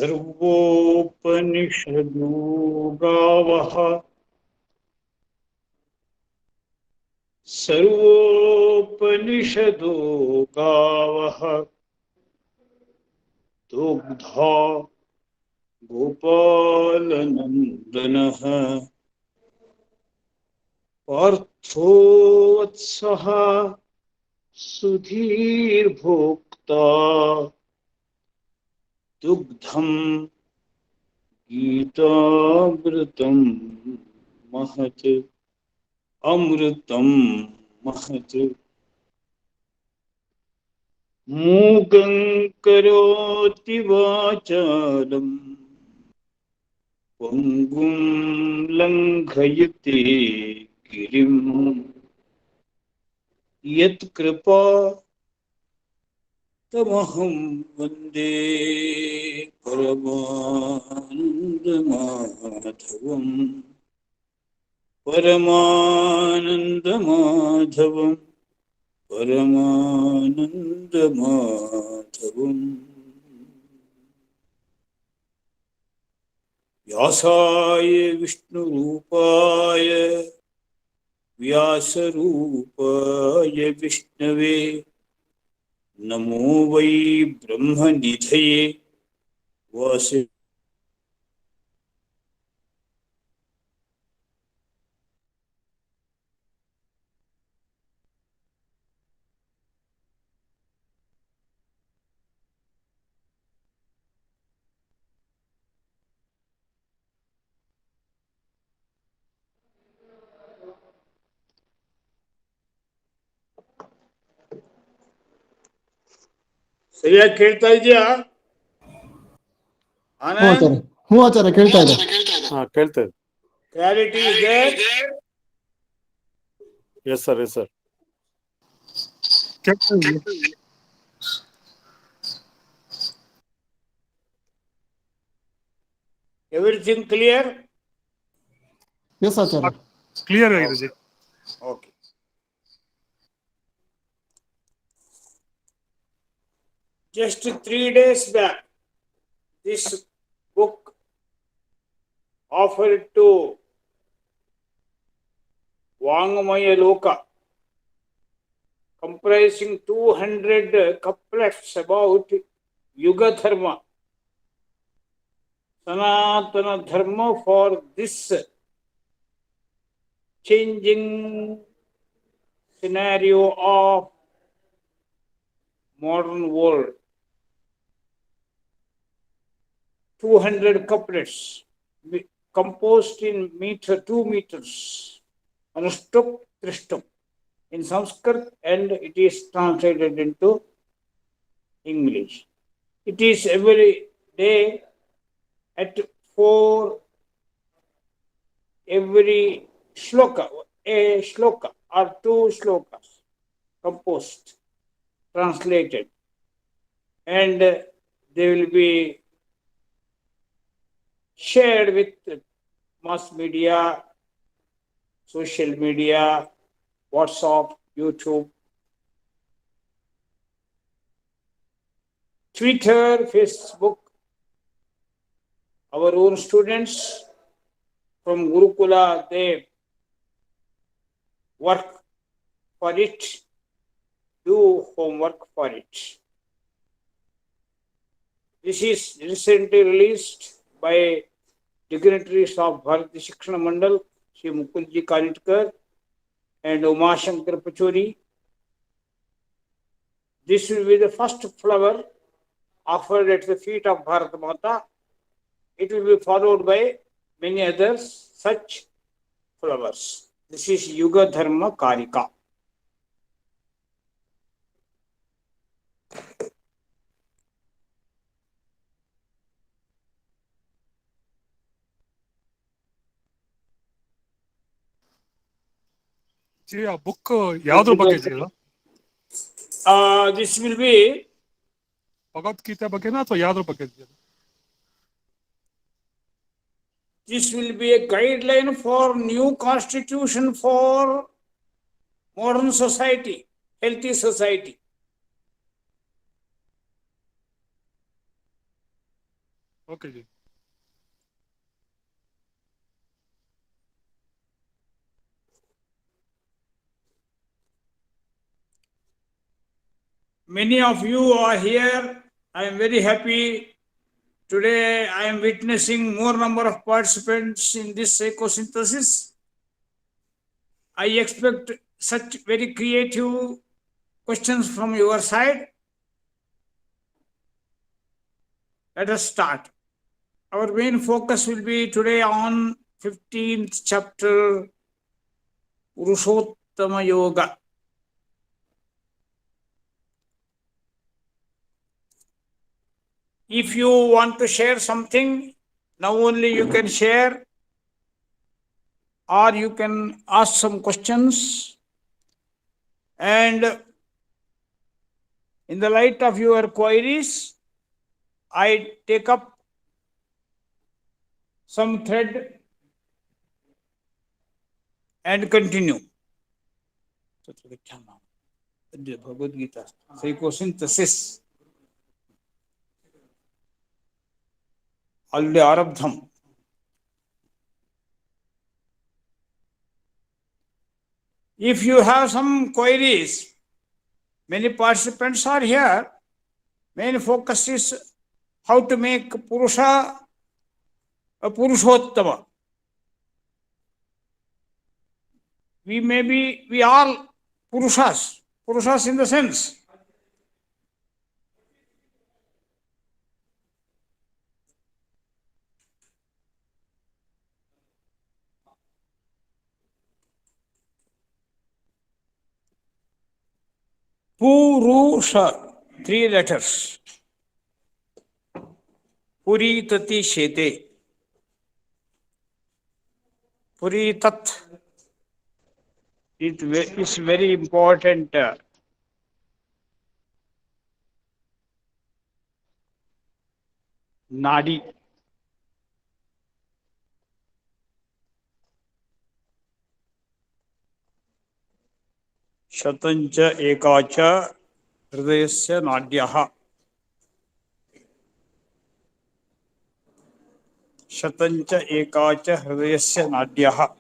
सर्वोपनिषदो गावः सर्वोपनिषदो गावः दुग्धा गोपालनन्दनः पार्थो वत्सः सुधीर्भोक्ता दुग्धं गीतामृतं महत् अमृतं महत् मूकं करोति वाचालं पङ्गुं लङ्घयते गिरिं यत्कृपा तमहं वन्दे परमानन्दमाधवम् परमानन्दमाधवम् परमानन्दमाधवम् व्यासाय विष्णुरूपाय व्यासरूपाय विष्णवे नमो वै ब्रह्मनिधये वासि ಸರಿಯಾಗಿ ಕೇಳ್ತಾ ಇದೆಯಾ ಆನಂದ್? ಹ್ಞೂ ಆಚಾರ್ಯ, ಕೇಳ್ತಾ ಇದೆ. ಕೇಳ್ತಾ ಇದೆ. ಕ್ಲಾರಿಟಿ ಇದೆ? Yes sir, yes sir. Everything clear? Yes Acharya. Clear ಆಗಿದೆ. Okay. Just 3 days back, this book offered to Vangmaya Loka, comprising 200 couplets about Yuga Dharma, Sanatana Dharma for this changing scenario of modern world. 200 couplets composed in 2 meters, Anustuk Trishtuk in Sanskrit, and it is translated into English. It is every day at 4, every shloka, a shloka or 2 shlokas composed, translated, and they will be shared with mass media, social media, WhatsApp, YouTube, Twitter, Facebook. Our own students from Gurukula, they work for it, do homework for it. This is recently released by dignitaries of Bharati Shikshana Mandal, Shri Mukulji Kanitkar and Uma Shankar Pachori. This will be the first flower offered at the feet of Bharat Mata. It will be followed by many others such flowers. This is Yuga Dharma Karika. ಆ book ಯಾವ್ದ್ರ ಬಗ್ಗೆ ಇದೆಯಲ್ಲ? This will be Bhagavad Gita ಬಗ್ಗೆನಾ ಅಥವಾ ಯಾವ್ದ್ರ ಬಗ್ಗೆ ಇದೆಯಲ್ಲ? This will be a guideline for new constitution for modern society, healthy society. Okay ji. Many of you are here. I am very happy. Today I am witnessing more number of participants in this psychosynthesis. I expect such very creative questions from your side. Let us start. Our main focus will be today on 15th chapter, Purushottama Yoga. If you want to share something, now only you can share, or you can ask some questions. And in the light of your queries, I take up some thread and continue. Bhagavad Gita, Psychosynthesis. Already Arabdham. If you have some queries, many participants are here. Main focus is how to make Purusha a Purushottama. We all Purushas in the sense. Purusha, 3 letters. Puri tati shete. Puri tat. It is very important. Nadi. Shatancha ekacha hridayasya nadyaha. Shatancha ekacha hridayasya nadyaha.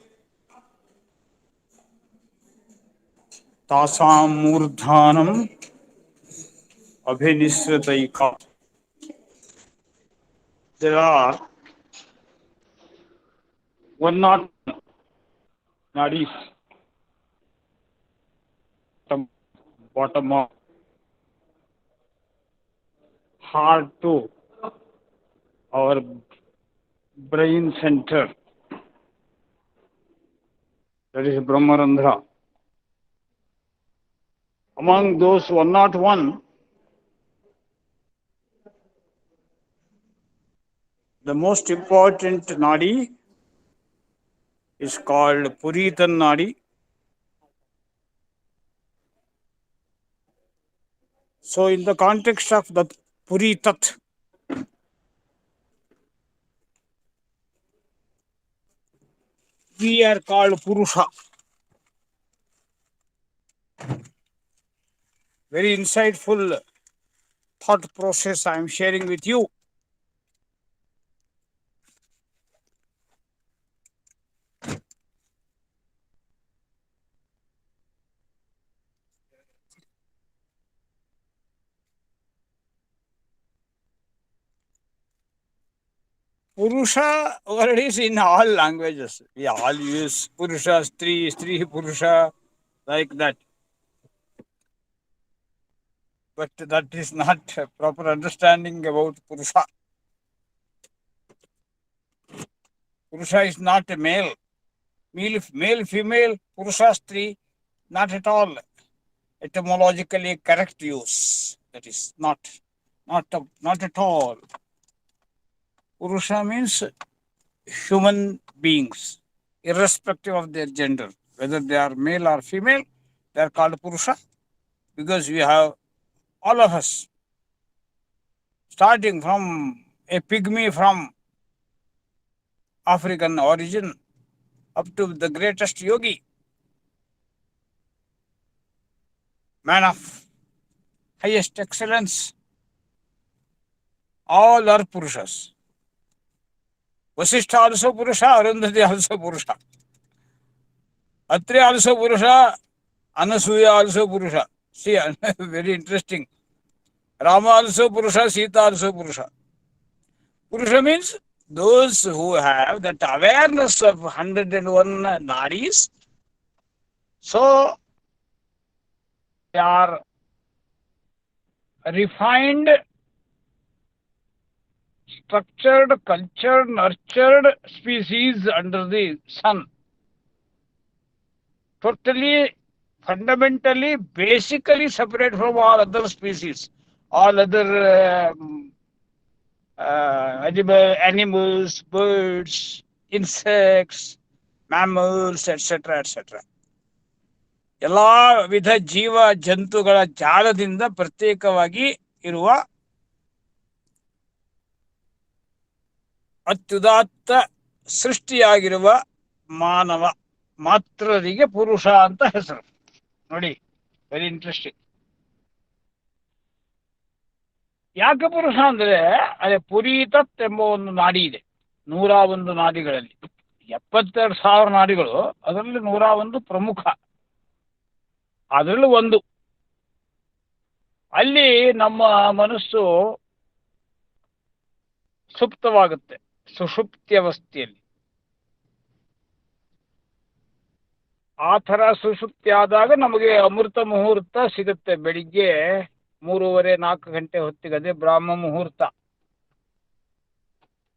Tasam murdhanam abhinisrataika. There are 101 nadis. Bottom of heart to our brain center. That is Brahmarandhra. Among those 101, the most important nadi is called Puritan nadi. So in the context of the Puritat, we are called Purusha. Very insightful thought process I am sharing with you. Purusha word is in all languages. We all use Purusha, Stri Purusha, like that. But that is not a proper understanding about Purusha. Purusha is not a male. Male, female, Purusha, Stri, not at all etymologically correct use. That is not at all. Purusha means human beings, irrespective of their gender, whether they are male or female, they are called Purusha, because we have all of us, starting from a pygmy from African origin up to the greatest yogi, man of highest excellence, all are Purushas. Vasishtha also Purusha, Arundhati also Purusha. Atri also Purusha, Anasuya also Purusha. See, very interesting. Rama also Purusha, Sita also Purusha. Purusha means those who have that awareness of 101 nadis. So they are refined, structured, cultured, nurtured species under the sun. Totally, fundamentally, basically separate from all other species, all other animals, birds, insects, mammals, etc., etc. ಎಲ್ಲ ವಿಧ ಜೀವ ಜಂತುಗಳ ಜಾಲದಿಂದ ಪ್ರತ್ಯೇಕವಾಗಿ ಇರುವ ಅತ್ಯುದಾತ್ತ ಸೃಷ್ಟಿಯಾಗಿರುವ ಮಾನವ ಮಾತ್ರರಿಗೆ ಪುರುಷ ಅಂತ ಹೆಸರು. ನೋಡಿ, ವೆರಿ ಇಂಟ್ರೆಸ್ಟಿಂಗ್. ಯಾಕೆ ಪುರುಷ ಅಂದ್ರೆ ಅದೇ ಪುರೀತತ್ ಎಂಬ ಒಂದು ನಾಡಿ ಇದೆ. 101 ನಾಡಿಗಳಲ್ಲಿ 72,000 ನಾಡಿಗಳು, ಅದರಲ್ಲಿ 101 ಪ್ರಮುಖ. ಅದರಲ್ಲೂ ಒಂದು. ಅಲ್ಲಿ ನಮ್ಮ ಮನಸ್ಸು ಸುಪ್ತವಾಗುತ್ತೆ, ಸುಷುಪ್ತಿ ಅವಸ್ಥೆಯಲ್ಲಿ. ಆ ಥರ ಸುಷುಪ್ತಿ ಆದಾಗ ನಮಗೆ ಅಮೃತ ಮುಹೂರ್ತ ಸಿಗುತ್ತೆ. ಬೆಳಿಗ್ಗೆ 3:30-4 ಗಂಟೆ ಹೊತ್ತಿಗೆ, ಅದೇ ಬ್ರಾಹ್ಮ ಮುಹೂರ್ತ.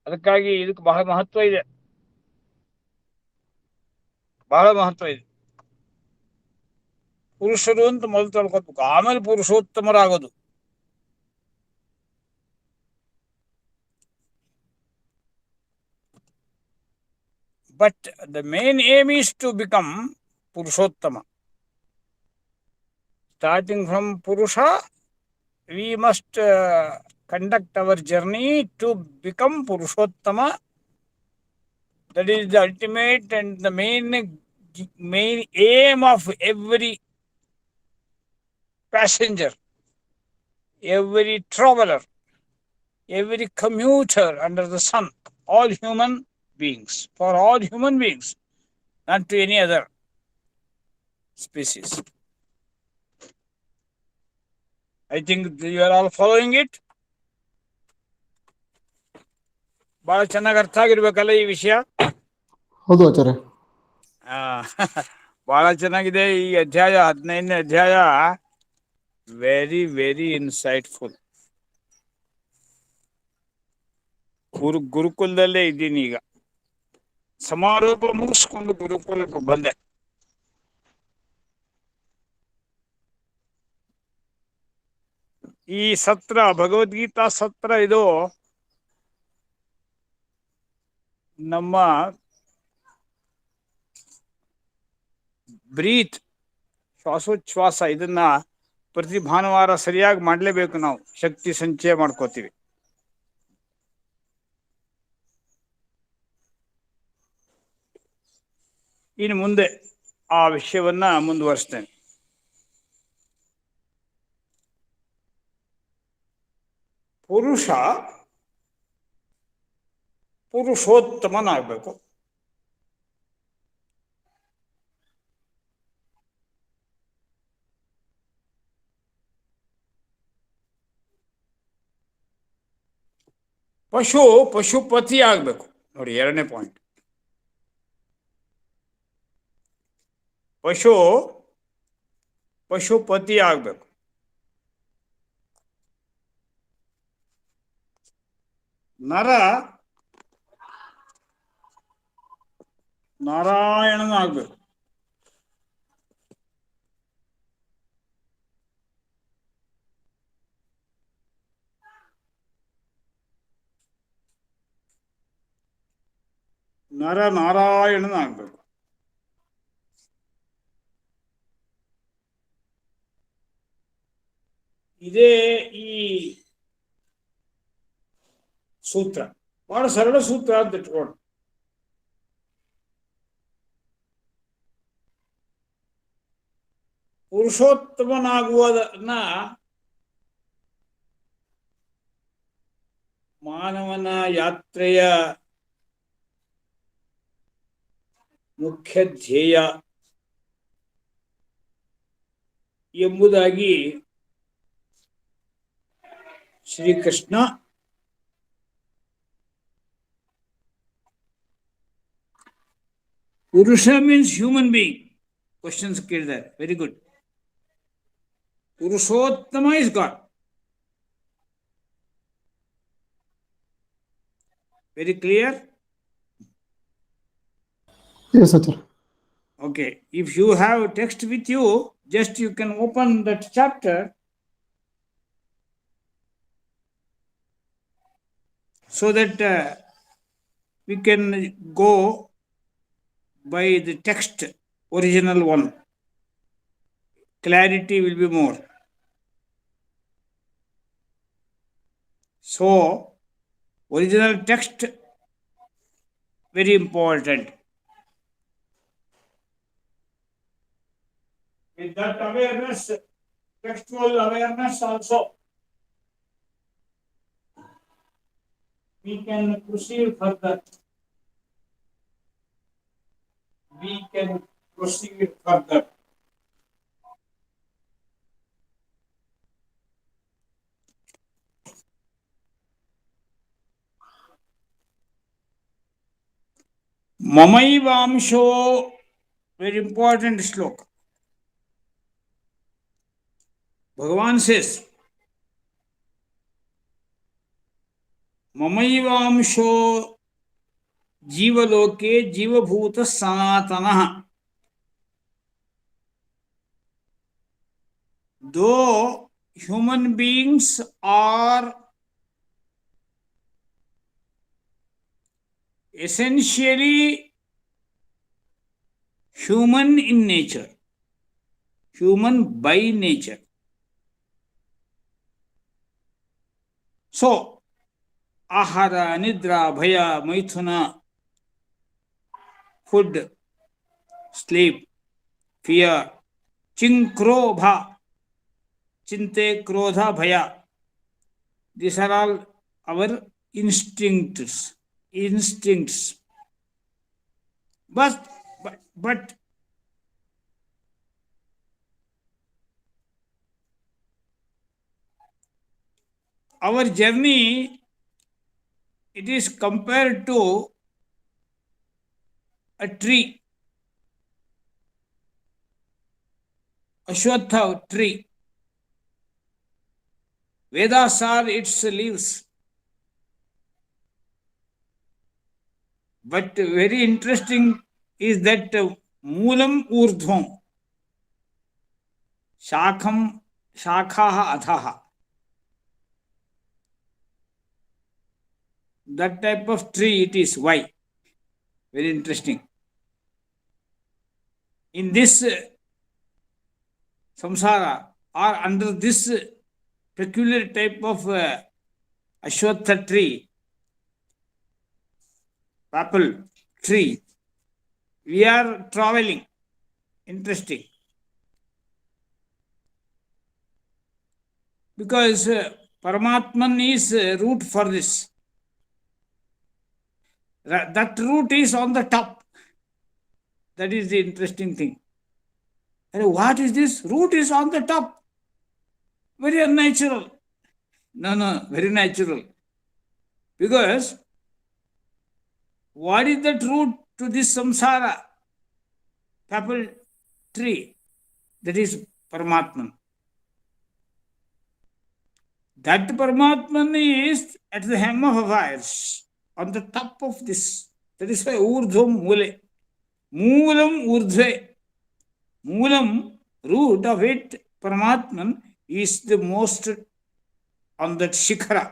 ಅದಕ್ಕಾಗಿ ಇದಕ್ಕೆ ಬಹಳ ಮಹತ್ವ ಇದೆ, ಬಹಳ ಮಹತ್ವ ಇದೆ. ಪುರುಷರು ಅಂತ ಮೊದಲು ತಿಳ್ಕೊಬೇಕು, ಆಮೇಲೆ ಪುರುಷೋತ್ತಮರಾಗೋದು. But the main aim is to become Purushottama. Starting from Purusha, we must conduct our journey to become Purushottama. That is the ultimate and the main aim of every passenger, every traveler, every commuter under the sun, all human beings, for all human beings, not to any other species. I think you are all following it. ಬಹಳ ಚೆನ್ನಾಗಿ ಅರ್ಥ ಆಗಿರ್ಬೇಕಲ್ಲ ಈ ವಿಷಯ. ಹೌದು ಆಚಾರ್ಯ. ಬಹಳ ಚೆನ್ನಾಗಿದೆ ಈ ಅಧ್ಯಾಯ, 15ನೇ ಅಧ್ಯಾಯ. Very very insightful. ಗುರುಕುಲದಲ್ಲೇ ಇದ್ದೀನಿ ಈಗ. ಸಮಾರೋಪ ಮುಗಿಸ್ಕೊಂಡು ಗುರುಕುಲಕ್ಕೆ ಬಂದೆ. ಈ ಸತ್ರ, ಭಗವದ್ಗೀತಾ ಸತ್ರ, ಇದು ನಮ್ಮ ಬ್ರೀತ್, ಶ್ವಾಸೋಚ್ಛ್ವಾಸ, ಇದನ್ನ ಪ್ರತಿ ಭಾನುವಾರ ಸರಿಯಾಗಿ ಮಾಡಲೇಬೇಕು. ನಾವು ಶಕ್ತಿ ಸಂಚಯ ಮಾಡ್ಕೋತೀವಿ. ಇನ್ನು ಮುಂದೆ ಆ ವಿಷಯವನ್ನ ಮುಂದುವರಿಸ್ತೇನೆ. ಪುರುಷ ಪುರುಷೋತ್ತಮನಾಗಬೇಕು. ಪಶುಪತಿ ಆಗ್ಬೇಕು. ನೋಡಿ, 2ನೇ ಪಾಯಿಂಟ್. ಪಶುಪತಿ ಆಗ್ಬೇಕು. ನರ ನಾರಾಯಣನಾಗ್ಬೇಕು. ನರ ನಾರಾಯಣನಾಗ್ಬೇಕು. ಇದೇ ಈ ಸೂತ್ರ. ಬಹಳ ಸರಳ ಸೂತ್ರ ಅಂತ ಇಟ್ಕೊಂಡು, ಪುರುಷೋತ್ತಮನಾಗುವುದನ್ನ ಮಾನವನ ಯಾತ್ರೆಯ ಮುಖ್ಯ ಧ್ಯೇಯ ಎಂಬುದಾಗಿ ಶ್ರೀಕೃಷ್ಣ ಪುರುಷ ಮೀನ್ಸ್ ಹ್ಯೂಮನ್ ಬೀಯಿಂಗ್ ಕ್ವಶನ್ಸ್ ಕೇಳಿದ್ದಾರೆ. Very good. Purushottama is god. Very clear? Yes, Acharya. Okay. If you have text with you, just you can open that chapter so that we can go by the text, original one. Clarity will be more. So, original text, very important. With that awareness, textual awareness also, we can proceed further. We can proceed further. Mamaivamsho, very important sloka. Bhagavan says, Mamaivamsho jivaloke jivabhuta sanatanaha. Though human beings are essentially human in nature, human by nature. So, ahara, nidra, bhaya, maithuna, food, sleep, fear, chinkrobha, chinte, krodha, bhaya. These are all our instincts. But our journey, it is compared to a tree, Ashwatha tree. Vedas are its leaves. But very interesting is that Moolam Urdhvam, Shakhaha Adhaha. That type of tree it is. Why? Very interesting. In this samsara, or under this peculiar type of Ashwatha tree, apple tree, we are traveling. Interesting. Because Paramatman is root for this. That root is on the top. That is the interesting thing. And what is this? Root is on the top. Very unnatural. No, very natural. Because what is that root to this samsara? Apple tree. That is Paramatman. That Paramatman is at the hem of affairs, on the top of this. That is why Urdhvam Mule. Moolam Urdhve. Moolam, root of it, Paramatman, is the most on that Shikhara.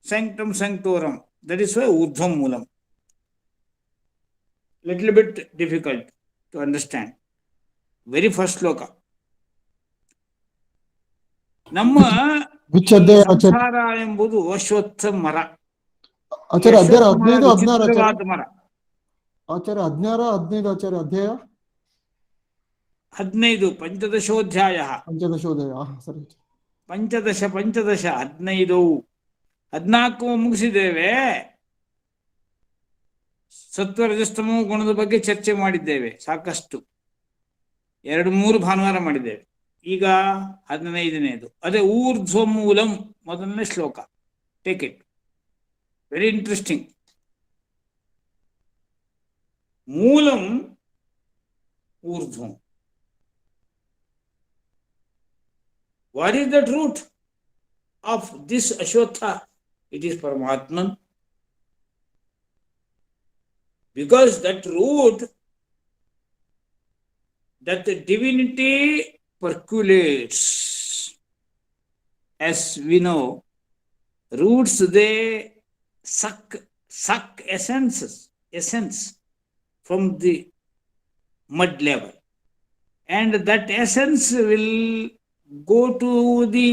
Sanctum Sanctorum. That is why Urdhvam Moolam. Little bit difficult to understand. Very first sloka. ನಮ್ಮ ಸಂಸಾರ ಎಂಬುದು ಅಶ್ವತ್ಥ ಮರ. ಆಚಾರ್ಯ ಅಧ್ಯಾಯ 15, 16 ವಿಚಿತ್ರವಾದ ಮರ. ಆಚಾರ್ಯ 16, 15 ಆಚಾರ್ಯ ಅಧ್ಯಾಯ 15 ಪಂಚದಶೋಧ್ಯಾಯ. ಸರಿ. ಪಂಚದಶ 15 14 ಮುಗಿಸಿದ್ದೇವೆ. ಸತ್ವ ರಜಸ್ತಮೋ ಗುಣದ ಬಗ್ಗೆ ಚರ್ಚೆ ಮಾಡಿದ್ದೇವೆ ಸಾಕಷ್ಟು. 2-3 ಭಾನುವಾರ ಮಾಡಿದ್ದೇವೆ. ಈಗ 15ನೇದು, ಅದೇ ಊರ್ಧ್ವ ಮೂಲಂ, ಮೊದಲನೇ ಶ್ಲೋಕ. Take it, very interesting. ಮೂಲಂ ಊರ್ಧ್ವಂ. What is that root of this Ashwatha? It is Paramatman. Because that root, that the divinity percolates. As we know, roots, they suck essence from the mud level. And that essence will go to the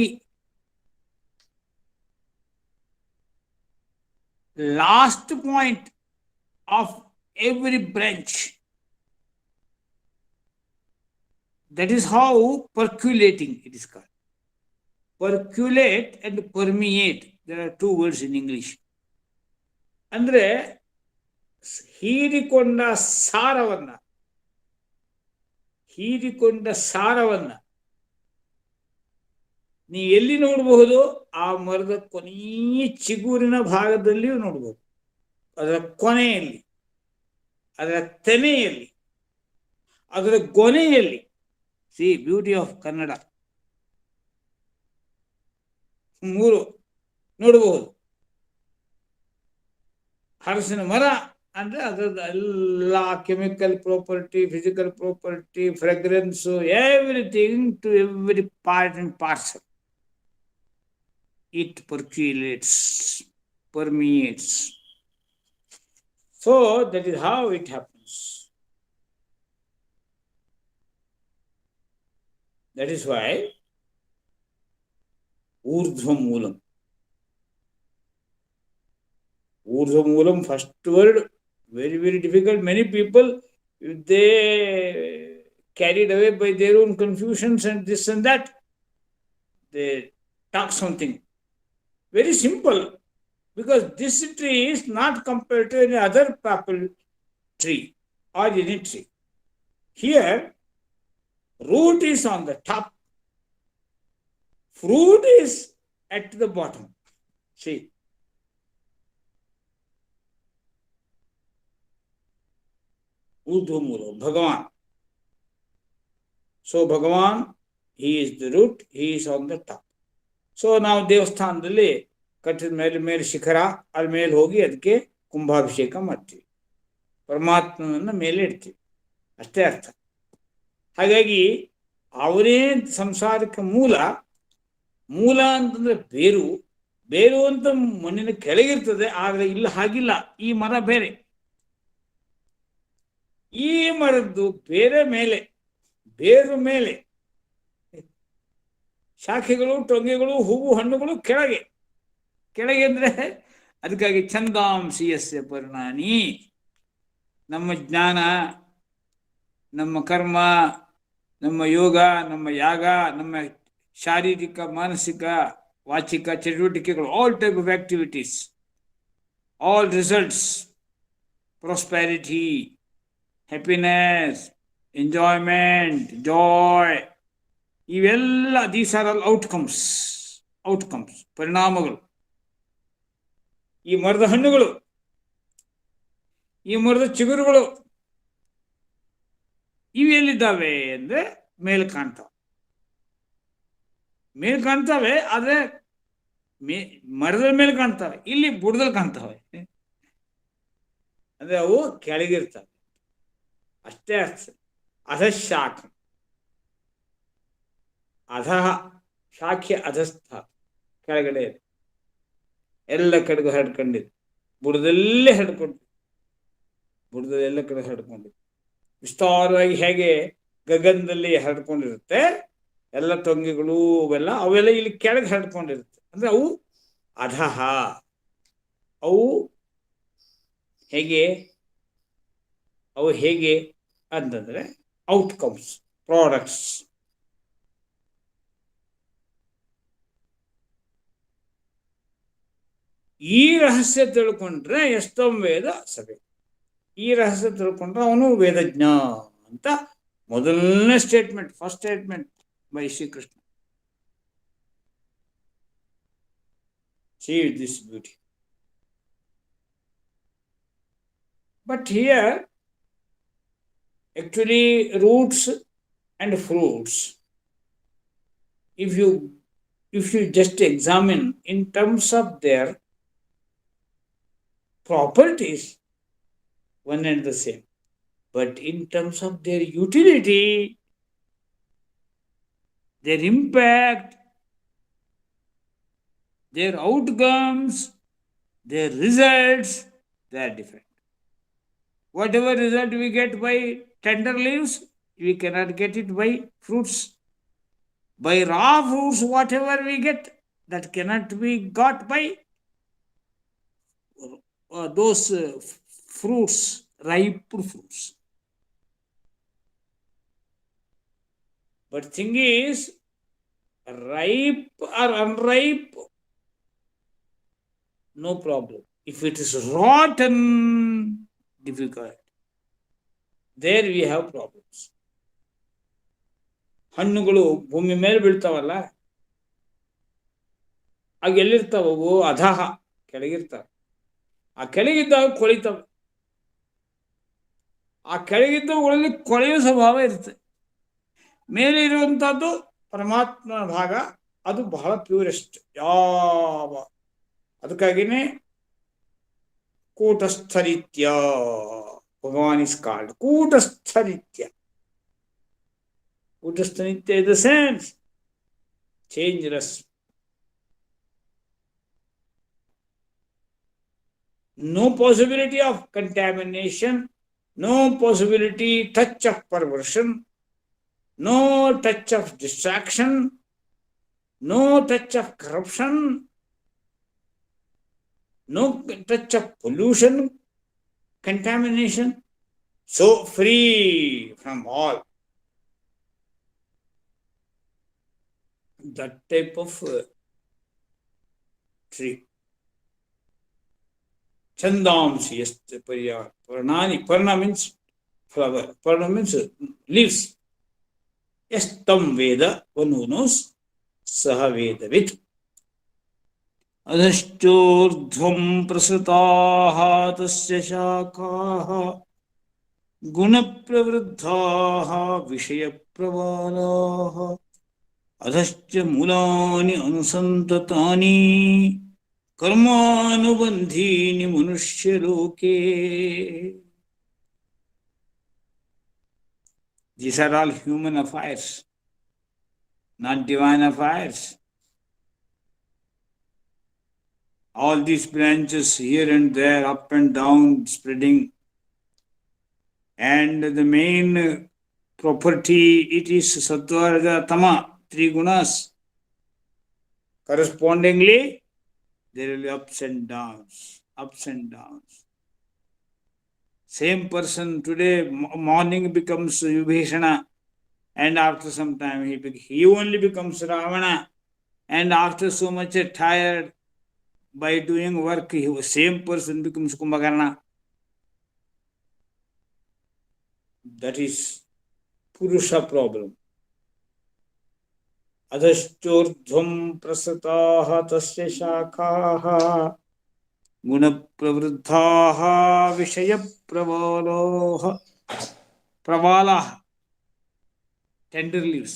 last point of every branch. That is how percolating it is called. Percolate and permeate, there are 2 words in English. ಅಂದ್ರೆ ಹೀರಿಕೊಂಡ ಸಾರವನ್ನ ನೀವು ಎಲ್ಲಿ ನೋಡಬಹುದು? ಆ ಮರದ ಕೊನೆಯ ಚಿಗುರಿನ ಭಾಗದಲ್ಲಿಯೂ ನೋಡಬಹುದು, ಅದರ ಕೊನೆಯಲ್ಲಿ, ಅದರ ತೆನೆಯಲ್ಲಿ, ಅದರ ಗೊನೆಯಲ್ಲಿ. See beauty of Kannada. 3 ನೋಡಬಹುದು. ಹಲಸಿನ ಮರ ಅಂದ್ರೆ ಅದರದ್ದು ಎಲ್ಲ chemical property, physical property, fragrance, everything to every part and parcel. It percolates, permeates. So that is how it happens. That is why urdhva moolam. Urdhva moolam, first word, very, very difficult. Many people, if they carried away by their own confusions and this and that, they talk something very simple, because this tree is not compared to any other apple tree or any tree. Here, root is on the top, fruit is at the bottom. See, Urdhva Bhagavan. So Bhagavan, he is the root, he is on the top. So ನಾವು ದೇವಸ್ಥಾನದಲ್ಲಿ ಕಟ್ಟಿದ ಮೇಲೆ ಶಿಖರ, ಅಲ್ಲಿ ಮೇಲೆ ಹೋಗಿ ಅದಕ್ಕೆ ಕುಂಭಾಭಿಷೇಕ ಮಾಡ್ತೀವಿ, ಪರಮಾತ್ಮನನ್ನ ಮೇಲೆ ಇಡ್ತೀವಿ, ಅಷ್ಟೇ ಅರ್ಥ. ಹಾಗಾಗಿ ಅವರೇ ಸಂಸಾರಕ್ಕೆ ಮೂಲ ಅಂತಂದ್ರೆ ಬೇರು ಅಂತ ಮಣ್ಣಿನ ಕೆಳಗಿರ್ತದೆ. ಆದರೆ ಇಲ್ಲ, ಹಾಗಿಲ್ಲ. ಈ ಮರ ಬೇರೆ, ಈ ಮರದ್ದು ಬೇರು ಮೇಲೆ, ಶಾಖೆಗಳು, ಟೊಂಗೆಗಳು, ಹೂವು, ಹಣ್ಣುಗಳು ಕೆಳಗೆ ಅಂದ್ರೆ ಅದಕ್ಕಾಗಿ ಛಂದಾಂಸಿಯಸ್ಯ ಪರಿಣಾನಿ. ನಮ್ಮ ಜ್ಞಾನ, ನಮ್ಮ ಕರ್ಮ, ನಮ್ಮ ಯೋಗ, ನಮ್ಮ ಯಾಗ, ನಮ್ಮ ಶಾರೀರಿಕ, ಮಾನಸಿಕ, ವಾಚಿಕ ಚಟುವಟಿಕೆಗಳು, all type of activities, all results, prosperity, happiness, enjoyment, Joy, ಇವೆಲ್ಲ ದೀಸ್ ಆರ್ ಆಲ್ ಔಟ್ಕಮ್ಸ್, ಪರಿಣಾಮಗಳು. ಈ ಮರದ ಹಣ್ಣುಗಳು, ಈ ಮರದ ಚಿಗುರುಗಳು, ಇವೆಲ್ಲಿದ್ದಾವೆ ಅಂದ್ರೆ ಮೇಲೆ ಕಾಣ್ತಾವೆ, ಆದ್ರೆ ಮರದ ಮೇಲೆ ಕಾಣ್ತವೆ, ಇಲ್ಲಿ ಬುಡದಲ್ಲಿ ಕಾಣ್ತವೆ. ಅಂದ್ರೆ ಅವು ಕೆಳಗಿರ್ತವೆ, ಅಷ್ಟೇ ಅರ್ಥ. ಅಧಶಾಖ, ಶಾಖೆ ಅಧಸ್ಥ, ಕೆಳಗಡೆ ಎಲ್ಲ ಕಡೆಗೂ ಹರಡ್ಕೊಂಡಿದೆ, ಬುಡದಲ್ಲೇ ಬುಡದಲ್ಲಿ ಎಲ್ಲ ಕಡೆ ಹರಡ್ಕೊಂಡಿದೆ. ವಿಸ್ತಾರವಾಗಿ ಹೇಗೆ ಗಗನದಲ್ಲಿ ಹರಡ್ಕೊಂಡಿರುತ್ತೆ ಎಲ್ಲ ಟೊಂಗಿಗಳು, ಅವೆಲ್ಲ ಇಲ್ಲಿ ಕೆಳಗೆ ಹರಡ್ಕೊಂಡಿರುತ್ತೆ. ಅಂದ್ರೆ ಅವು ಅಧಃ. ಅವು ಹೇಗೆ ಅಂತಂದ್ರೆ ಔಟ್ಕಮ್ಸ್, ಪ್ರಾಡಕ್ಟ್ಸ್. ಈ ರಹಸ್ಯ ತಿಳ್ಕೊಂಡ್ರೆ ಎಷ್ಟೊಂದು ವೇದ ಸಭೆ. ಈ ರಹಸ್ಯ ತಿಳ್ಕೊಂಡ್ರೆ ಅವನು ವೇದಜ್ಞ ಅಂತ ಮೊದಲನೇ statement, first statement by Shrikrishna. See this beauty. But here, actually, roots and fruits, if you just examine in terms of their properties, one and the same. But in terms of their utility, their impact, their outcomes, their results, they are different. Whatever result we get by tender leaves, we cannot get it by fruits. By raw fruits, whatever we get, that cannot be got by those fruits, ripe fruits. But thing is, ripe or unripe, no problem. If it is rotten, difficult. There we have problems. ಹಣ್ಣುಗಳು ಭೂಮಿ ಮೇಲೆ ಬೀಳ್ತಾವಲ್ಲ, ಆಗ ಎಲ್ಲಿರ್ತಾವವು? ಅಧಃ, ಕೆಳಗಿರ್ತಾವ. ಆ ಕೆಳಗಿದ್ದಾಗ ಕೊಳಿತಾವೆ. ಆ ಕೆಳಗಿದ್ದವುಗಳಲ್ಲಿ ಕೊಳೆಯುವ ಸ್ವಭಾವ ಇರುತ್ತೆ. ಮೇಲೆ ಇರುವಂತಹದ್ದು ಪರಮಾತ್ಮನ ಭಾಗ, ಅದು ಬಹಳ ಪ್ಯೂರೆಸ್ಟ್. ಯಾವ ಅದಕ್ಕಾಗಿನೇ ಕೂಟಸ್ಥರಿತ್ಯ ಭಗವಾನ್ ಇಸ್ ಕಾಲ್ಡ್ ಕೂಟಸ್ಥರಿತ್ಯ. ಕೂಟಸ್ಥನಿತ್ಯ in the sense changeless. No possibility of contamination, no possibility touch of perversion, no touch of distraction, no touch of corruption, no touch of pollution, contamination, so free from all. That type of tree. Chandamsi yast parnani. Parna means flower. Parna means leaves. Yastam Veda, one who knows, Saha Vedavid. Adhashchordhvam prasataha tasya shakaha gunapravruddhaha vishayapravalaha adhascha mulani anusantatani कर्मानुबंधीनि मनुष्य लोके. These are all human affairs, not divine affairs. All these branches here and there, up and down, spreading. And the main property, it is sattva, raja, tama, three gunas. Correspondingly, there will be ups and downs, ups and downs. Same person today, morning becomes Vibhishana, and after some time he only becomes Ravana, and after so much tired by doing work, same person becomes Kumbhakarna. That is Purusha problem. Adhashchordhvam prasataha tasya shakaha gunapravruddhaha vishayapravalaha. Pravalaha, tender leaves.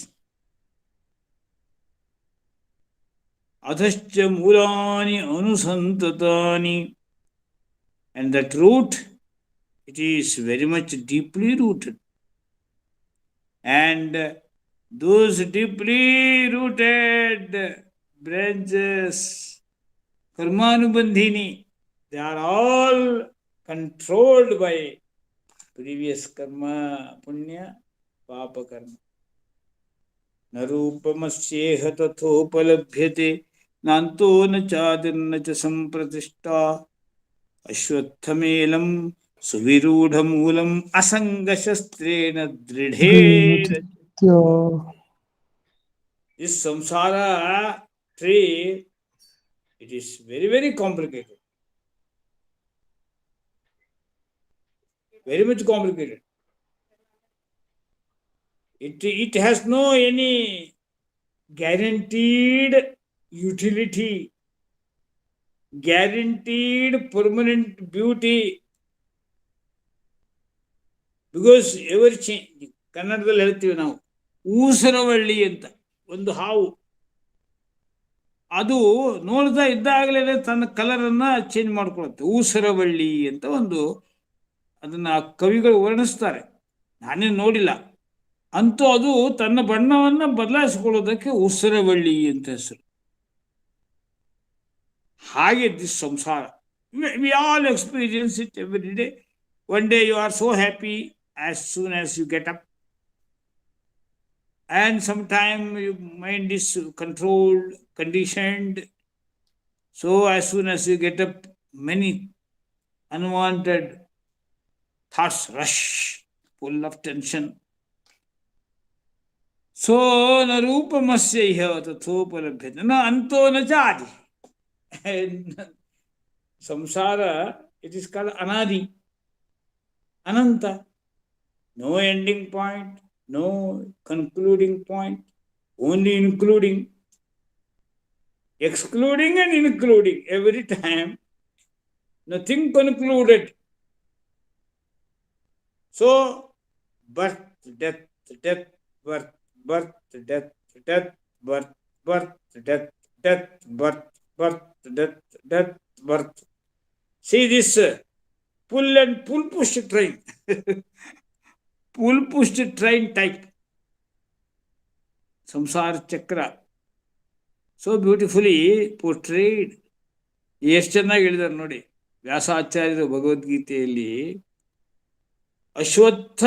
Adhashcha mulani anusantatani. And that root, it is very much deeply rooted. And those deeply rooted branches, karmanubandhini, they are all controlled by previous karma, punya, papa karma. Narupamasyeha tathopalabhyate nanto na chadirna cha sampratishta ashwathamelam suvirudhamulam asangashastrena dridhe. This samsara tree, it is very, very complicated. Very much complicated. It has no any guaranteed utility, guaranteed permanent beauty. Because every change, ಕನ್ನಡದಲ್ಲಿ ಹೇಳ್ತೀವಿ ನಾವು ಊಸರವಳ್ಳಿ ಅಂತ ಒಂದು ಹಾವು, ಅದು ನೋಡ್ತಾ ಇದ್ದಾಗಲೇ ತನ್ನ ಕಲರನ್ನು ಚೇಂಜ್ ಮಾಡ್ಕೊಳುತ್ತೆ. ಊಸರವಳ್ಳಿ ಅಂತ ಒಂದು ಅದನ್ನು ಕವಿಗಳು ವರ್ಣಿಸ್ತಾರೆ, ನಾನೇನು ನೋಡಿಲ್ಲ. ಅಂತೂ ಅದು ತನ್ನ ಬಣ್ಣವನ್ನು ಬದಲಾಯಿಸಿಕೊಳ್ಳೋದಕ್ಕೆ ಊಸರವಳ್ಳಿ ಅಂತ ಹೆಸರು. ಹಾಗೆ ದಿಸ್ ಸಂಸಾರ, we all experience it every day. One day you are so happy as soon as you get up, and sometimes your mind is controlled, conditioned. So as soon as you get up, many unwanted thoughts rush, full of tension. So na rupamasya iha tathopalabhyate na anto na jadi. Samsara, it is called anadi, ananta, no ending point, no concluding point, only including, excluding and including every time, nothing concluded. So birth, death, death, birth, birth, death, death, birth, birth, death, death, birth, birth, death, death, birth. See this pull and push train. Pull push train type. Samsara chakra. So beautifully portrayed. ಎಷ್ಟು ಚೆನ್ನಾಗಿ ಹೇಳಿದ್ದಾರೆ ನೋಡಿ ವ್ಯಾಸಾಚಾರ್ಯರು ಭಗವದ್ಗೀತೆಯಲ್ಲಿ. ಅಶ್ವತ್ಥ,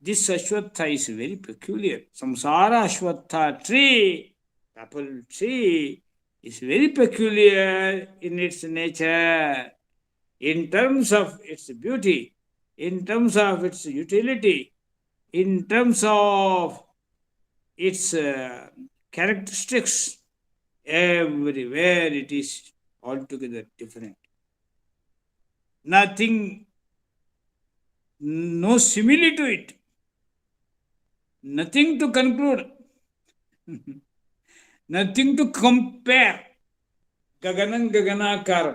this Ashwatha is very peculiar. Samsara Ashwatha tree, apple tree, is very peculiar in its nature, in terms of its beauty, in terms of its utility, in terms of its characteristics. Everywhere it is altogether different. Nothing, no simile to it, nothing to conclude, nothing to compare. Gaganam gaganakara.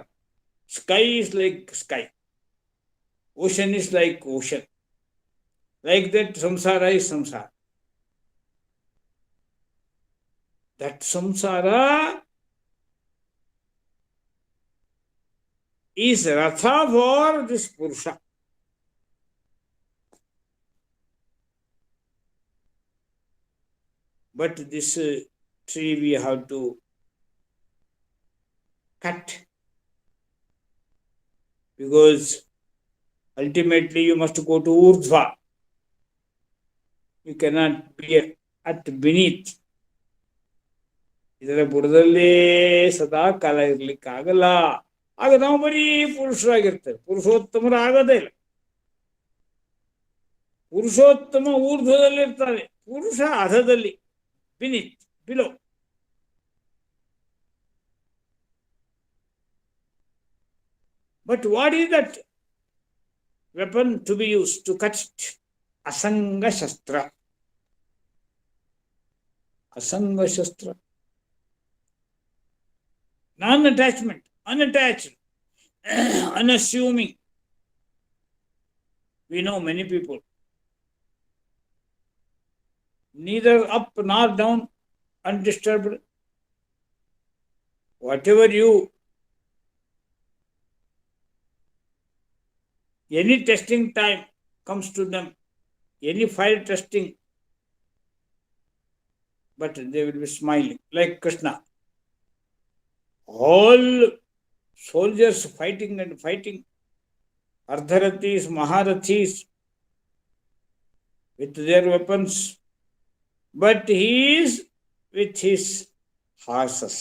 Sky is like sky, ocean is like ocean. Like that, samsara is samsara. That samsara is ratha for this purusha. But this tree we have to cut, because ultimately you must go to urdhva. You cannot be at beneath. ಇದರ ಬುಡದಲ್ಲೇ ಸದಾ ಕಾಲ ಇರ್ಲಿಕ್ಕಾಗಲ್ಲ. ಆಗ ನಾವು ಬರೀ ಪುರುಷರಾಗಿರ್ತೇವೆ, ಪುರುಷೋತ್ತಮರಾಗೋದೇ ಇಲ್ಲ. ಪುರುಷೋತ್ತಮ ಊರ್ಧ್ವದಲ್ಲಿರ್ತಾರೆ, ಪುರುಷ ಅಧದಲ್ಲಿ, beneath, below. But what is that weapon to be used to cut it? Asanga Shastra. Asanga Shastra. Non-attachment, unattached, unassuming. We know many people, neither up nor down, undisturbed. Whatever you, any testing time comes to them, any fire testing, but they will be smiling like Krishna. All soldiers fighting and fighting, Ardharathis, Maharathis, with their weapons, but he is with his horses.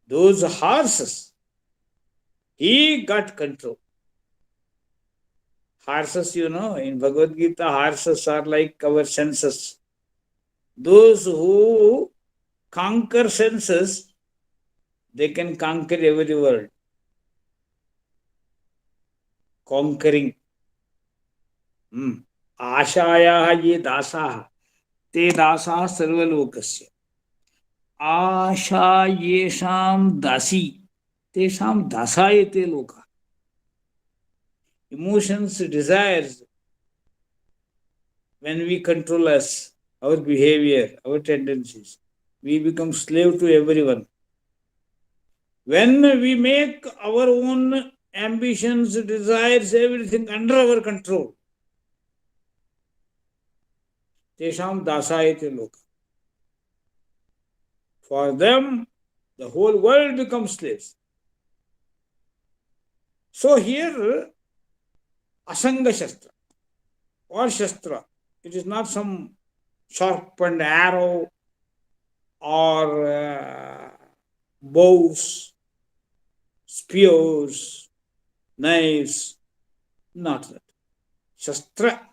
Those horses, he got control. Horses, you know, in Bhagavad Gita, horses are like our senses. Those who conquer senses, they can conquer every world. conquering. Ashaya ye dasaha, te dasaha sarvalokasya. Asha yesham dasi, tesham dasayate loka. Emotions, desires, when we control us, our behavior, our tendencies, we become slave to everyone. When we make our own ambitions, desires, everything under our control, tesham dasayate loka. For them, the whole world becomes slaves. So here, Asanga Shastra or Shastra, it is not some sharpened arrow or bows, spears, knives, not that. Shastra,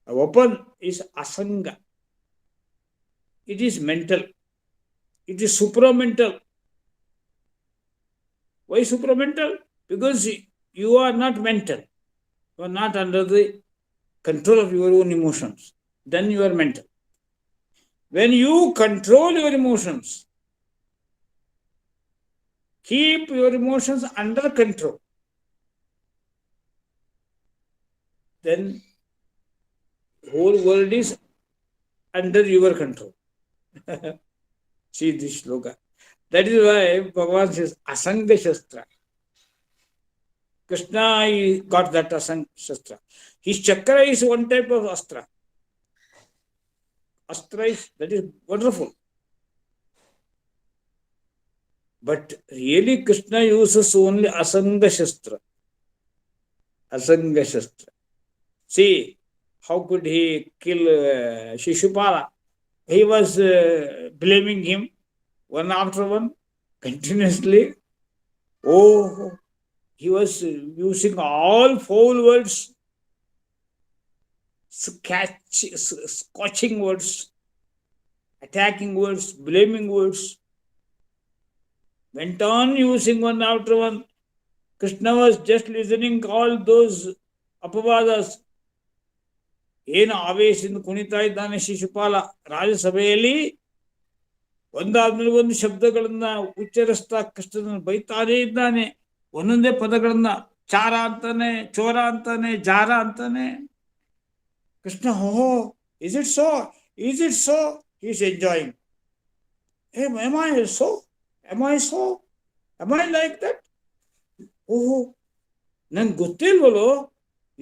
a weapon, is Asanga. It is mental. It is supramental. Why supramental? Because you are not mental. You are not under the control of your own emotions. Then you are mental. When you control your emotions, keep your emotions under control, then the whole world is under your control. See this shloka. That is why Bhagavan says Asanga Shastra. Krishna got that Asanga Shastra. His chakra is one type of astra. Astra is, that is wonderful. But really Krishna uses only Asanga Shastra. Asanga Shastra. See, how could he kill Shishupala? He was blaming him one after one, continuously. Oh, he was using all foul words, scorching words, attacking words, blaming words. Went on using one after one. Krishna was just listening all those apavadas. ಏನು ಆವೇಶದಿಂದ ಕುಣಿತಾ ಇದ್ದಾನೆ ಶಿಶುಪಾಲ ರಾಜಸಭೆಯಲ್ಲಿ, ಒಂದಾದ್ಮೇಲೆ ಒಂದು ಶಬ್ದಗಳನ್ನ ಉಚ್ಚರಿಸ್ತಾ ಕೃಷ್ಣನ ಬೈತಾನೇ ಇದ್ದಾನೆ. ಒಂದೊಂದೇ ಪದಗಳನ್ನ ಚಾರ ಅಂತಾನೆ, ಚೋರ ಅಂತಾನೆ, ಜಾರ ಅಂತಾನೆ. ಕೃಷ್ಣ, ಓಹೋ, is it so, is it so, is enjoying. am I so? Am I so? Am I like that? ಓಹೋ, ನಂಗೆ ಗೊತ್ತಿಲ್ವಲ್ಲೋ,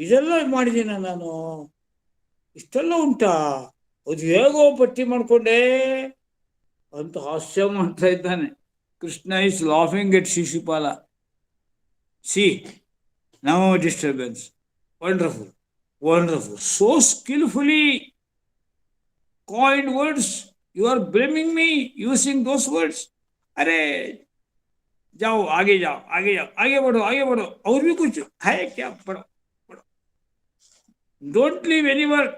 ಇದೆಲ್ಲ ಮಾಡಿದ್ದೀನ ನಾನು, ಇಷ್ಟೆಲ್ಲ ಉಂಟಾ, ಅದು ಹೇಗೋ ಪಟ್ಟಿ ಮಾಡ್ಕೊಂಡೆ ಅಂತ ಹಾಸ್ಯ ಮಾಡ್ತಾ ಇದ್ದಾನೆ. Krishna is laughing at Shishupala. See, no disturbance. Wonderful, wonderful. So skilfully coined words. You are blaming me using those words. अरे जाओ, आगे जाओ, आगे जाओ, आगे बढ़ो, आगे बढ़ो. और भी कुछ है क्या? बढ़ो, बढ़ो. Don't leave any word.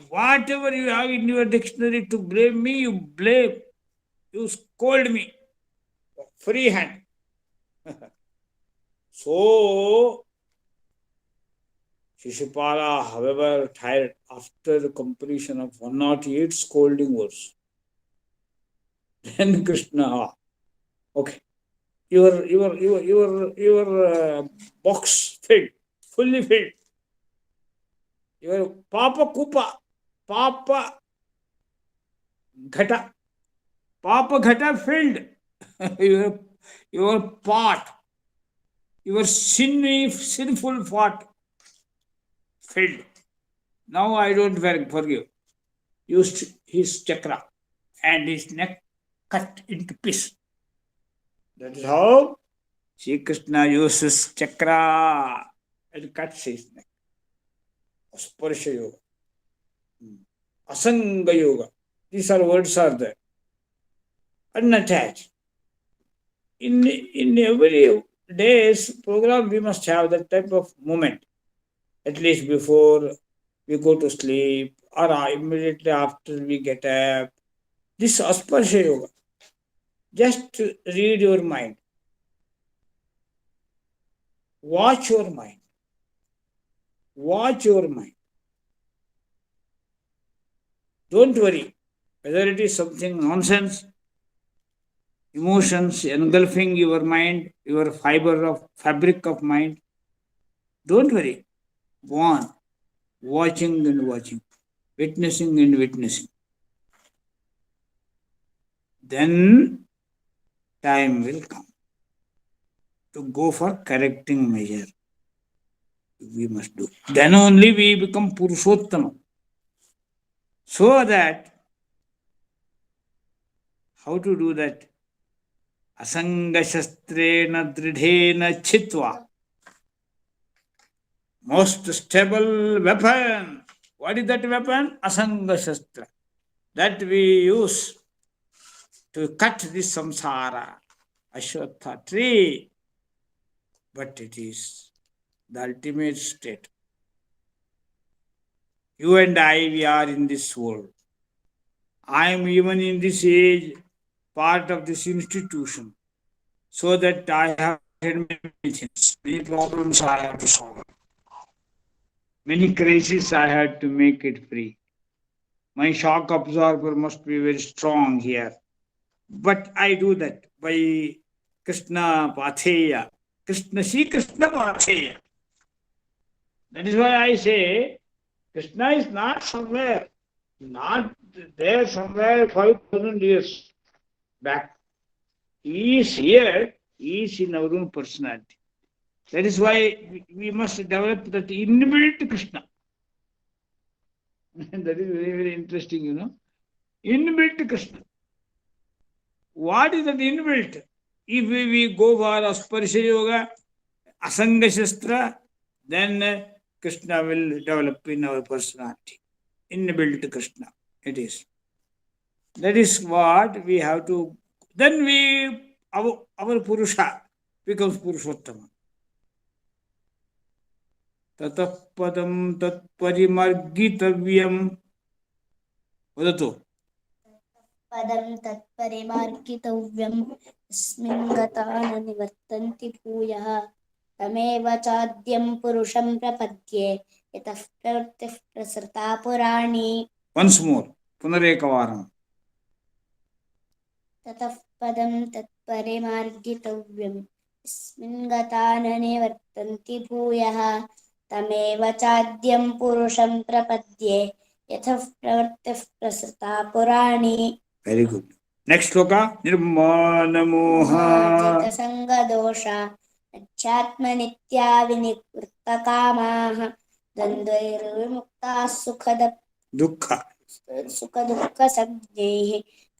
Whatever you have in your dictionary to blame me, you blame. You scold me. Free hand. So, Shishupala, however, tired after the completion of 108 scolding words. Then Krishna, okay, your box filled, fully filled. Your Papa Kupa, Papa Ghata, Papa Ghata filled. your pot, your sinful pot filled. Now I don't forgive. Used his chakra and his neck cut into pieces. That is how Sri Krishna uses chakra and cuts his neck. Sparsha yoga, Asanga yoga. These are words are there. Unattached. In every day's program, we must have that type of moment. At least before we go to sleep or immediately after we get up. This Asparsha yoga. Just read your mind. Watch your mind. Watch your mind. Don't worry whether it is something nonsense, emotions engulfing your mind, your fabric of mind. Don't worry. Go on, watching and watching, witnessing and witnessing. Then time will come to go for correcting measure. We must do. Then only we become Purushottama. So that, how to do that? Asanga shastrena dridhena chitva. Most stable weapon. What is that weapon? Asanga shastra. That we use to cut this samsara, Ashwatha tree. But it is the ultimate state. You and I, we are in this world. I am even in this age part of this institution, so that I have many things, many problems I have to solve. Many crises I had to make it free. My shock absorber must be very strong here. But I do that by Krishna Patheya. Krishna Patheya. That is why I say Krishna is not somewhere, not there somewhere 5,000 years back. He is here, he is in our own personality. That is why we must develop that inbuilt Krishna. That is very, very interesting, you know. Inbuilt Krishna. What is that inbuilt? If we go for Asparsha Yoga, Asanga Shastra, then Krishna will develop in our personality. Inbuilt Krishna. It is. That is what we have to. Then our Purusha becomes Purushottama. Tatah padam tat parimargitavyam. Vadatu. पदं तत्परिमार्गितव्यं यस्मिन् गता न निवर्तन्ति भूयः तमेव चाद्यं पुरुषं प्रपद्ये यतः प्रवृत्तिः प्रसृता पुराणी. Once more. Punarekavaram. ततः पदं तत्परिमार्गितव्यं यस्मिन् गता न निवर्तन्ति भूयः तमेव चाद्यं पुरुषं प्रपद्ये यतः प्रवृत्तिः प्रसृता पुराणी. Very good. Next sloka. Nirmana moha. संगदोषा अध्यात्मनित्या विनिवृत्तकामाः द्वन्द्वैर्विमुक्ताः सुखदुःखसंज्ञैः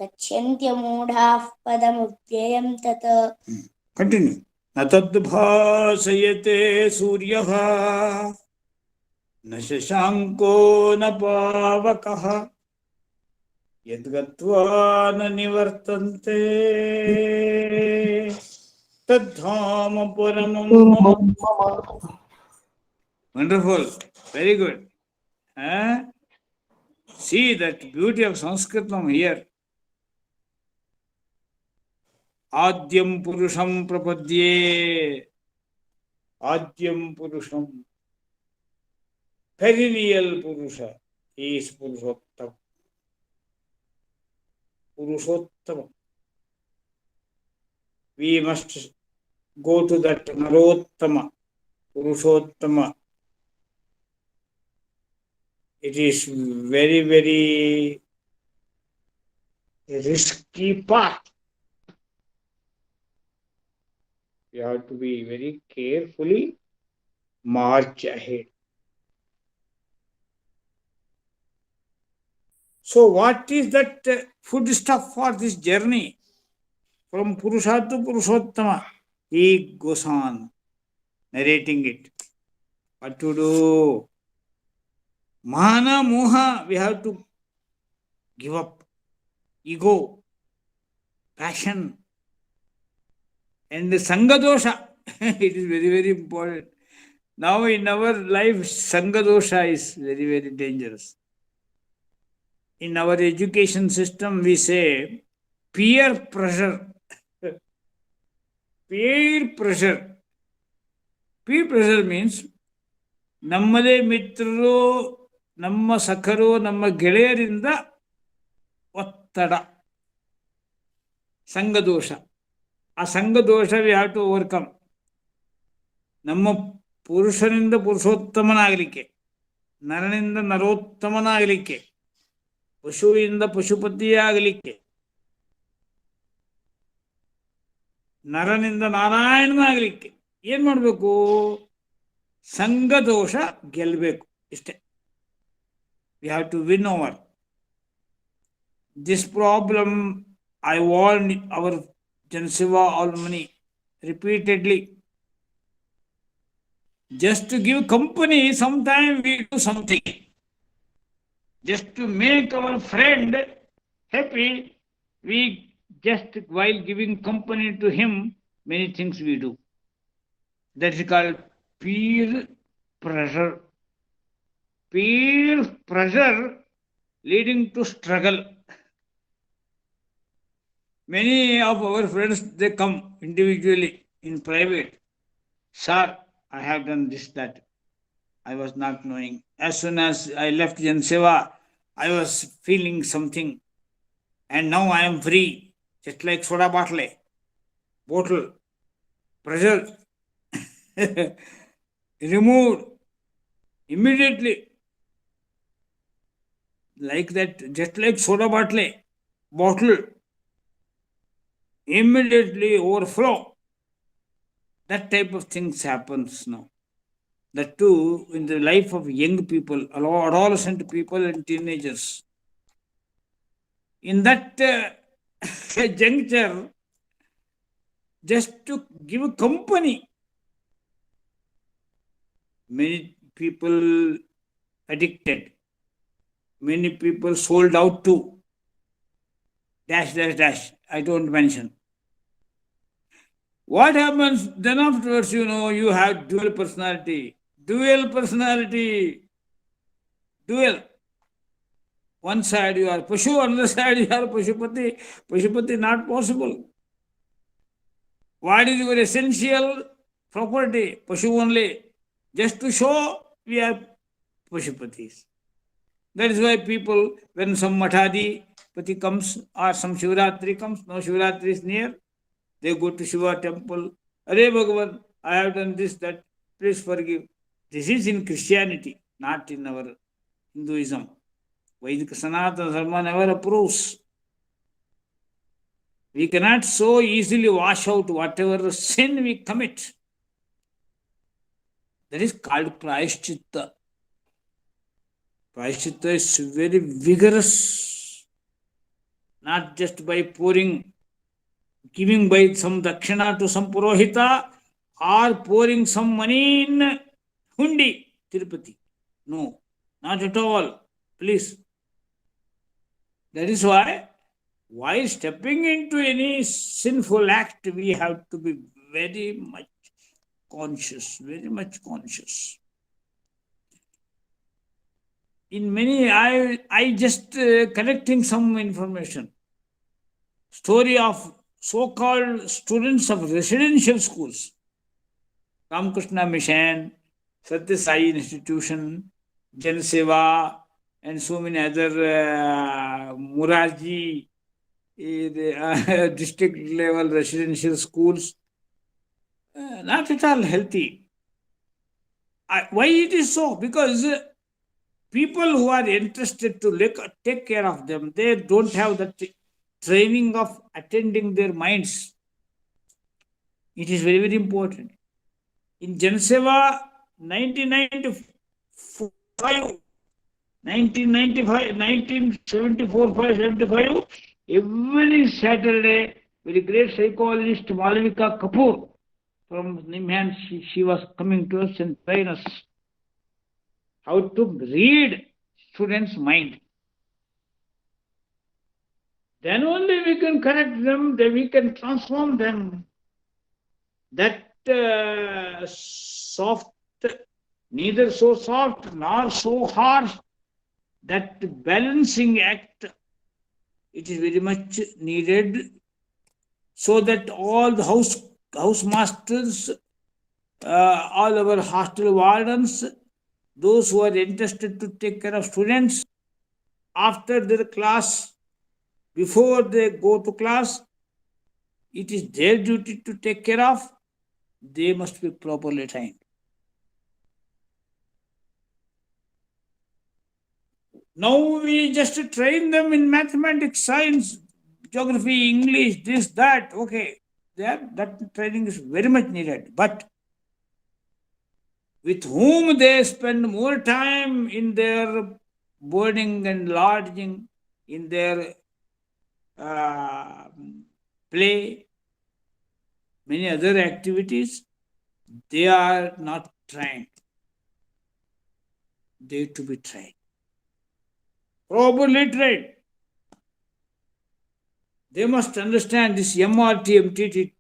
गच्छन्त्यमूढाः पदमव्ययं तत्. Continue. न तद्भासयते सूर्यः न शशाङ्को न पावकः यद्गत्वा न निवर्तन्ते तद्धाम परमं मम. Wonderful. Very good. See that beauty of Sanskritam here. Adyam Purusham Prapadye. Adyam Purusham. Very real Purusha. He is Purushottama. Purushottama. We must go to that Narottama, Purushottama. It is very, very risky path. You have to be very carefully march ahead. So what is that food stuff for this journey? From Purusha to Purushottama, he goes on narrating it. What to do? Mana moha, we have to give up. Ego, passion, and the Sangadosha. It is very, very important. Now in our life, Sangadosha is very, very dangerous. In our education system, we say peer pressure. Peer pressure. Peer pressure means ನಮ್ಮದೇ ಮಿತ್ರರು, ನಮ್ಮ ಸಖರು, ನಮ್ಮ ಗೆಳೆಯರಿಂದ ಒತ್ತಡ, ಸಂಘದೋಷ. ಆ ಸಂಘದೋಷ V have to overcome. ನಮ್ಮ ಪುರುಷನಿಂದ ಪುರುಷೋತ್ತಮನಾಗಲಿಕ್ಕೆ, ನರನಿಂದ ನರೋತ್ತಮನಾಗಲಿಕ್ಕೆ, ಪಶುವಿಂದ ಪಶುಪತಿಯಾಗಲಿಕ್ಕೆ, ನರನಿಂದ ನಾರಾಯಣನಾಗಲಿಕ್ಕೆ ಏನು ಮಾಡಬೇಕು? ಸಂಘದೋಷ ಗೆಲ್ಲಬೇಕು. ಇಷ್ಟೇ. We have to win over this problem. I warned our Janaseva alumni repeatedly. Just to give company, sometimes we do something. Just to make our friend happy, we just, while giving company to him, many things we do. That is called peer pressure. Peer pressure leading to struggle. Many of our friends, they come individually in private. Sir, I have done this, that. I was not knowing. As soon as I left Janaseva, I was feeling something. And now I am free. Just like soda bottle. Pressure removed immediately. Like that, just like soda bottle. Immediately overflow. That type of things happens now. That too in the life of young people, adolescent people and teenagers. In that juncture, just to give company, many people addicted, many people sold out to dash. I don't mention. What happens then afterwards? You have dual personality. One side you are Pashu, another side you are Pashupati. Pashupati not possible. What is your essential property? Pashu only. Just to show we are Pashupatis. That is why people, when some Mathadi Pati comes or some Shivratri comes, no Shivratri is near, they go to Shiva temple. Are Bhagavan, I have done this, that, please forgive. This is in Christianity, not in our Hinduism. Vedic Sanatana Dharma never approves. We cannot so easily wash out whatever sin we commit. That is called Prayashchitta. Prayashchitta is very vigorous. Not just by giving by some dakshina to some purohita or pouring some money in hundi, Tirupati. No, not at all. Please. That is why, while stepping into any sinful act, we have to be very much conscious. In many, I just collecting some information. Story of so-called students of residential schools. Ramakrishna Mission, Satya Sai Institution, Janaseva, and so many other Murarji district level residential schools. Not at all healthy. Why it is so? Because people who are interested to take care of them, they don't have that training of attending their minds. It is very, very important. In Janaseva, 1974-75, every Saturday, very great psychologist Malvika Kapoor from Nimhan, she was coming to us and train us how to read students' mind. Then only we can correct them, then we can transform them. That soft, neither so soft nor so harsh, that balancing act, it is very much needed, so that all the house masters, all our hostel wardens, those who are interested to take care of students after their class, before they go to class, it is their duty to take care of. They must be properly trained. Now we just train them in mathematics, science, geography, English, this, that. Okay, that training is very much needed. But with whom they spend more time in their boarding and lodging, in their play, many other activities, they are not trained. They have to be trained. Properly trained. They must understand this MRT, MTT,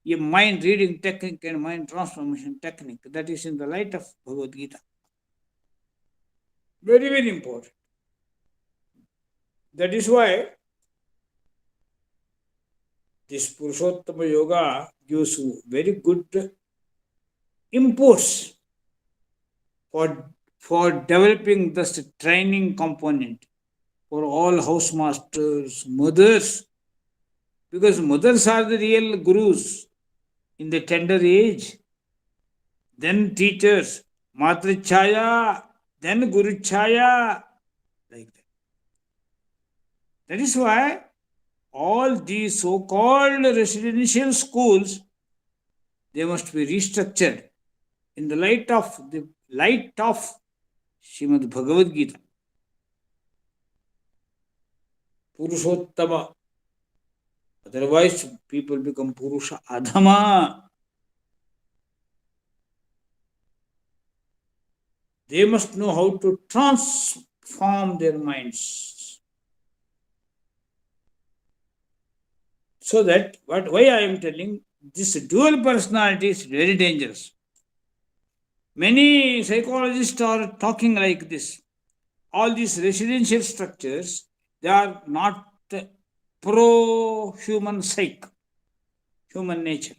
a mind reading technique and mind transformation technique. That is in the light of Bhagavad Gita. Very, very important. That is why this Purushottama Yoga gives very good inputs for developing this training component for all housemasters, mothers, because mothers are the real gurus in the tender age, then teachers, Matrichaya, then Guruchaya, like that. That is why all these so-called residential schools, they must be restructured in the light of Srimad Bhagavad Gita. Purushottama. Otherwise, people become Purusha Adhama. They must know how to transform their minds. So that, why I am telling, this dual personality is very dangerous. Many psychologists are talking like this. All these residential structures, they are not pro-human psyche, human nature.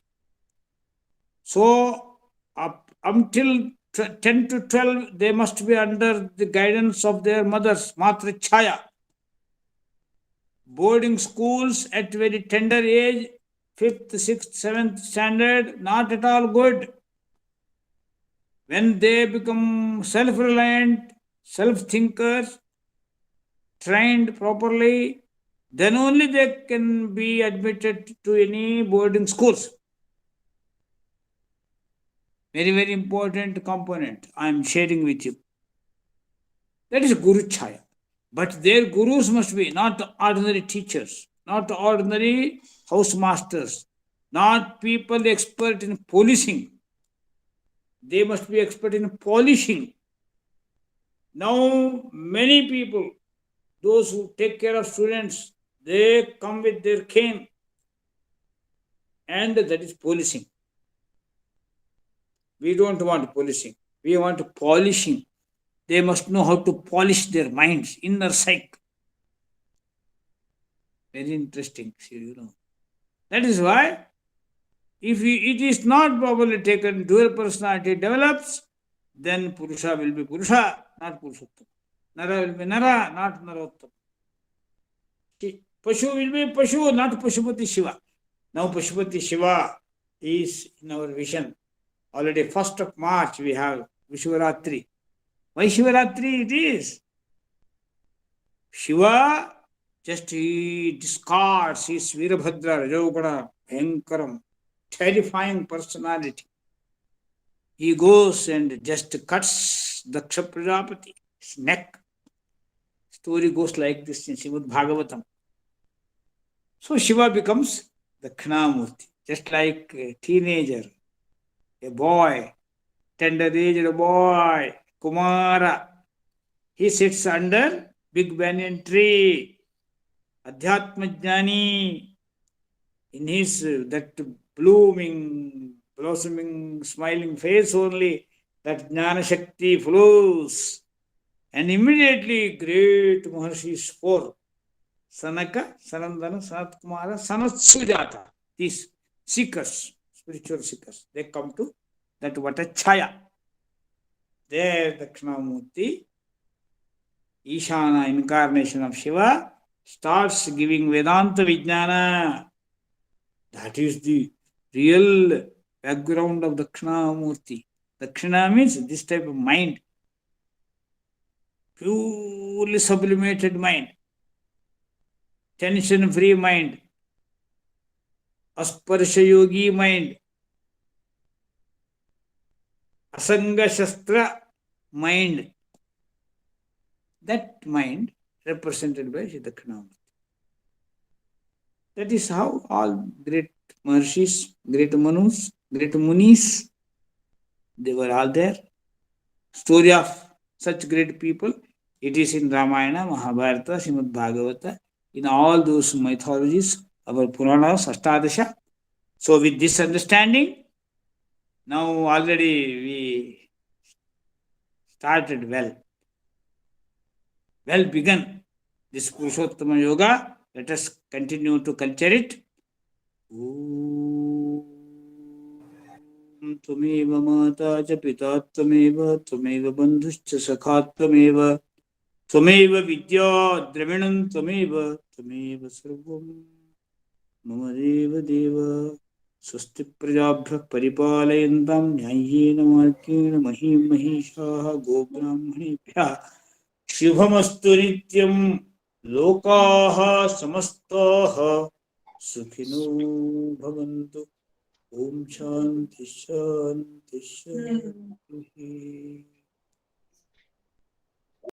So, up until 10 to 12, they must be under the guidance of their mothers, Matrichaya. Boarding schools at very tender age, 5th, 6th, 7th standard, not at all good. When they become self-reliant, self-thinkers, trained properly, then only they can be admitted to any boarding schools. Very, very important component I am sharing with you. That is Guru Chaya. But their gurus must be not ordinary teachers, not ordinary housemasters, not people expert in policing. They must be expert in polishing. Now, many people, those who take care of students, they come with their cane, and that is policing. We don't want policing. We want polishing. They must know how to polish their minds, inner psyche. Very interesting, That is why, if it is not properly taken, dual personality develops, then Purusha will be Purusha, not Purushottama. Nara will be Nara, not Narottama. Pashu will be Pashu, not Pashupati Shiva. Now Pashupati Shiva is in our vision. Already 1st of March we have Vishwaratri. Why Shivaratri it is? Shiva, just he discards his Virabhadra, Rajogana, Bhankaram, terrifying personality. He goes and just cuts Daksha Prajapati's neck. Story goes like this in Srimad Bhagavatam. So Shiva becomes the Dakshinamurti, just like a teenager, a boy, tender-aged boy, Kumara. He sits under big banyan tree, Adhyatma Jnani, in his that blossoming, smiling face only, that Jnana Shakti flows. And immediately great Maharshis 4, Sanaka, Sanandana, Sanat Kumara, Sanat Sujata, these seekers, spiritual seekers, they come to that Vatachaya. there Dakshinamurti, Ishana incarnation of Shiva, starts giving Vedanta Vijnana. That is the real background of Dakshinamurti. Dakshina means this type of mind, purely sublimated mind, tension-free mind, asparsha yogi mind, asanga shastra mind. That mind represented by Dakshinamurti. That is how all great Maharshis, great Manus, great Munis, they were all there. Story of such great people, it is in Ramayana, Mahabharata, Srimad Bhagavata, in all those mythologies, our Puranas, Ashtadasha. So with this understanding, now already we started well begun this Purushottama Yoga. Let us continue to culture it. त्वमेव माता च पिता त्वमेव त्वमेव बन्धुश्च सखा त्वमेव त्वमेव विद्या द्रविणं त्वमेव त्वमेव सर्वं मम देव स्वस्ति प्रजाभ्यः परिपालयन्तां न्याय्येन मार्गेण महीं महिषाः गोब्राह्मणेभ्यः शुभमस्तु नित्यं लोकाः समस्ताः सुखिनो भवन्तु. Om Shanti Shanti Shanti.